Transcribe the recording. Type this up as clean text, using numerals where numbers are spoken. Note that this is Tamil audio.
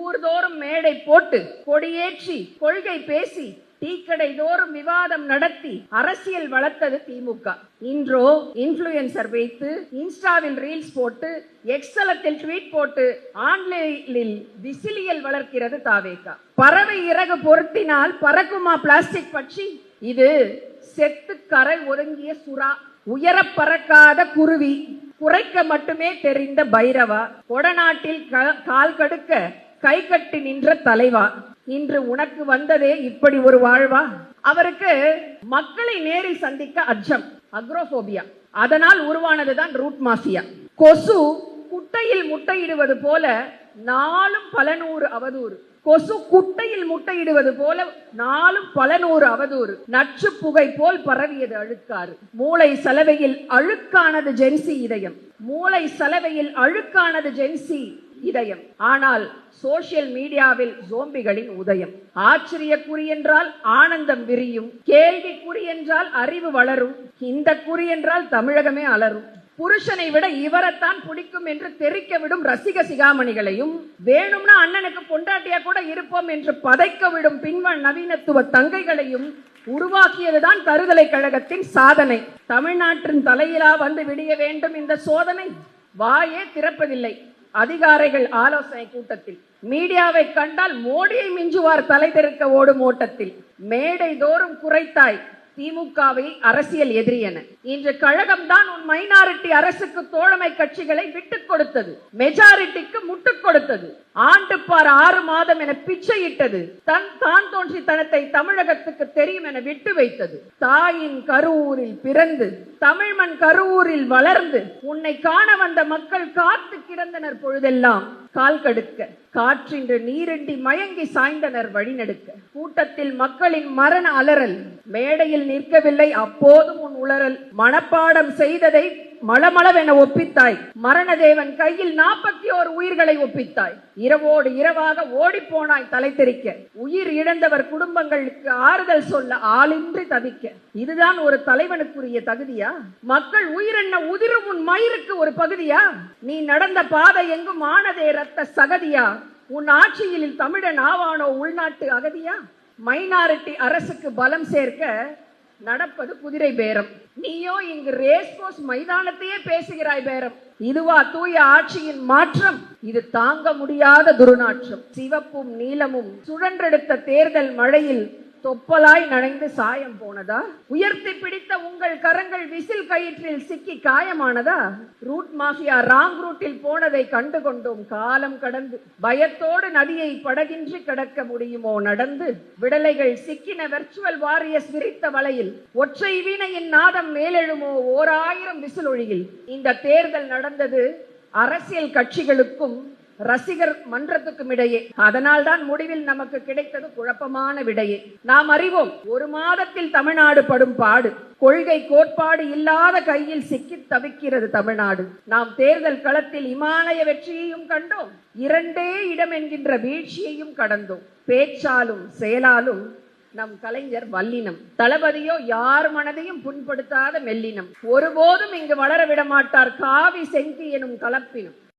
ஊர்தோறும் மேடை போட்டு கொடியேற்றி கொள்கை பேசி டீக்கடை தோறும் விவாதம் நடத்தி அரசியல் வளர்த்தது திமுக. இன்றோ இன்ஃபுளுசர் வைத்து இன்ஸ்டாவில் ரீல்ஸ் போட்டு எக்ஸலத்தில் ட்வீட் போட்டு ஆன்லைனில் விசிலியல் வளர்க்கிறது தாவேகா. பறவை இறகு பொருத்தினால் பறக்குமா பிளாஸ்டிக் பட்சி? இது செத்து கரை ஒருங்கிய சுறா, உயர பறக்காத குருவி, குறைக்க மட்டுமே தெரிந்த பைரவா, கொடநாட்டில் கால் கடுக்க கை கட்டி நின்ற தலைவா. இன்று உனக்கு வந்ததே இப்படி ஒரு வாழ்வா? அவருக்கு மக்களை நேரில் சந்திக்க அச்சம், அக்ரோபோபியா. அதனால் உருவானதுதான் ரூட் மாஃபியா. கொசு குட்டையில் முட்டையிடுவது போல நாளும் பல நூறு அவதூறு. கொசு குட்டையில் முட்டையிடுவது போல நாளும் பல நூறு அவதூறு. நச்சு புகை போல் பரவியது அழுக்காறு. மூளை சலவையில் அழுக்கானது ஜென்சி இதயம். மூளை சலவையில் அழுக்கானது ஜென்சி இதயம். ஆனால் சோசியல் மீடியாவில் ஜோம்பிகளின் உதயம். ஆச்சரியக்குறி என்றால் ஆனந்தம் விரியும், கேள்விக்குறி என்றால் அறிவு வளரும், இந்த குறி என்றால் தமிழகமே அலரும். புருஷனை விட இவரைத்தான் பிடிக்கும் என்று தெரிக்க விடும் ரசிக சிகாமணிகளையும், வேணும்னா அண்ணனுக்கு பொண்டாட்டியா கூட இருப்போம் என்று பதைக்க விடும் பின்வன் நவீனத்துவ தங்கைகளையும் உருவாக்கியதுதான் தருதலை கழகத்தின் சாதனை. தமிழ்நாட்டின் தலையிலா வந்து விடிய வேண்டும் இந்த சோதனை? வாயே திறப்பதில்லை அதிகாரிகள் ஆலோசனை கூட்டத்தில். மீடியாவை கண்டால் மோடியை மிஞ்சுவார் தலை தெருக்க ஓடும் ஓட்டத்தில். மேடை தோறும் குறைத்தாய் திமுகவை அரசியல் எதிரி என. இன்று கழகம்தான் உன் மைனாரிட்டி அரசுக்கு தோழமை கட்சிகளை விட்டுக் கொடுத்தது, மெஜாரிட்டிக்கு முட்டுக் கொடுத்தது. ஆண்டு பார் 6 மாதம் என பிச்சையிட்டது. தான் தோன்றி தனத்தை தமிழகத்துக்கு தெரியும் என விட்டு வைத்தது. தாயின் கருவூரில் பிறந்து தமிழ் மண் கருவூரில் வளர்ந்து உன்னை காண வந்த மக்கள் காத்து கிடந்தனர் பொழுதெல்லாம் கால் கடுக்க. காற்றின்று நீரின்றி மயங்கி சாய்ந்தனர் வழிநடுக்க. கூட்டத்தில் மக்களின் மரண அலறல், மேடையில் நிற்கவில்லை அப்போதும் உன் உளறல். மனப்பாடம் செய்ததை மளமளவென ஒப்பித்தாய். மரணதேவன் கையில் 41 உயிர்களை ஒப்பித்தாய். இரவோடு இரவாக ஓடி போனாய் தலை தெறிக்க. உயிர் இழந்தவர் குடும்பங்களுக்கு ஆறுதல் சொல்ல ஆளின்றி தவிக்க. இதுதான் ஒரு தலைவனுக்குரிய தகுதியா? மக்கள் உயிரென்ன உதிரும் உன் மயிருக்கு ஒரு பகுதியா? நீ நடந்த பாதை எங்கும் ஆனதே ரத்த சகதியா? உன் ஆட்சியில் தமிழன் ஆவானோ உள்நாட்டு அகதியா? மைனாரிட்டி அரசுக்கு பலம் சேர்க்க நடப்பது குதிரை பேரம். நீயோ இங்கு ரேஸ்கோர்ஸ் மைதானத்தையே பேசுகிறாய் பேரம். இதுவா தூய ஆட்சியின் மாற்றம்? இது தாங்க முடியாத துர்நாற்றம். சிவப்பும் நீலமும் சுழன்றெடுத்த தேர்தல் மழையில் தொப்பலாய் நனைந்து சாயம் போனதா? உயர்த்தி பிடித்த உங்கள் கரங்கள் விசில் கயிற்றில் சிக்கி காயமானதா? ரூட் மாஃபியா ராங் ரூட்டில் போனதை கண்டு கொண்டோம் காலம் கடந்து. பயத்தோடு நதியை படகின்றி கடக்க முடியுமோ நடந்து? விடலைகள் சிக்கின வெர்ச்சுவல் வாரியர்ஸ் விரித்த வலையில் ஒற்றை வீணையின் நாதம் மேலெழுமோ 1000 விசில் ஒழியில். இந்த தேர்தல் நடந்தது அரசியல் கட்சிகளுக்கும் ரசிகர் மன்றத்துக்கும் இடையே. அதனால்தான் முடிவில் நமக்கு கிடைத்தது குழப்பமான விடையே. நாம் அறிவோம், 1 மாதத்தில் தமிழ்நாடு படும் பாடு. கொள்கை கோட்பாடு இல்லாத கையில் சிக்கி தவிக்கிறது தமிழ்நாடு. நாம் தேர்தல் களத்தில் இமாலய வெற்றியையும் கண்டோம், 2 இடம் என்கின்ற வீழ்ச்சியையும் கடந்தோம். பேச்சாலும் செயலாலும் நம் கலைஞர் வல்லினம். தளபதியோ யார் மனதையும் புண்படுத்தாத மெல்லினம். ஒருபோதும் இங்கு வளர விட மாட்டார் காவி செங்கி எனும் கலப்பினம்.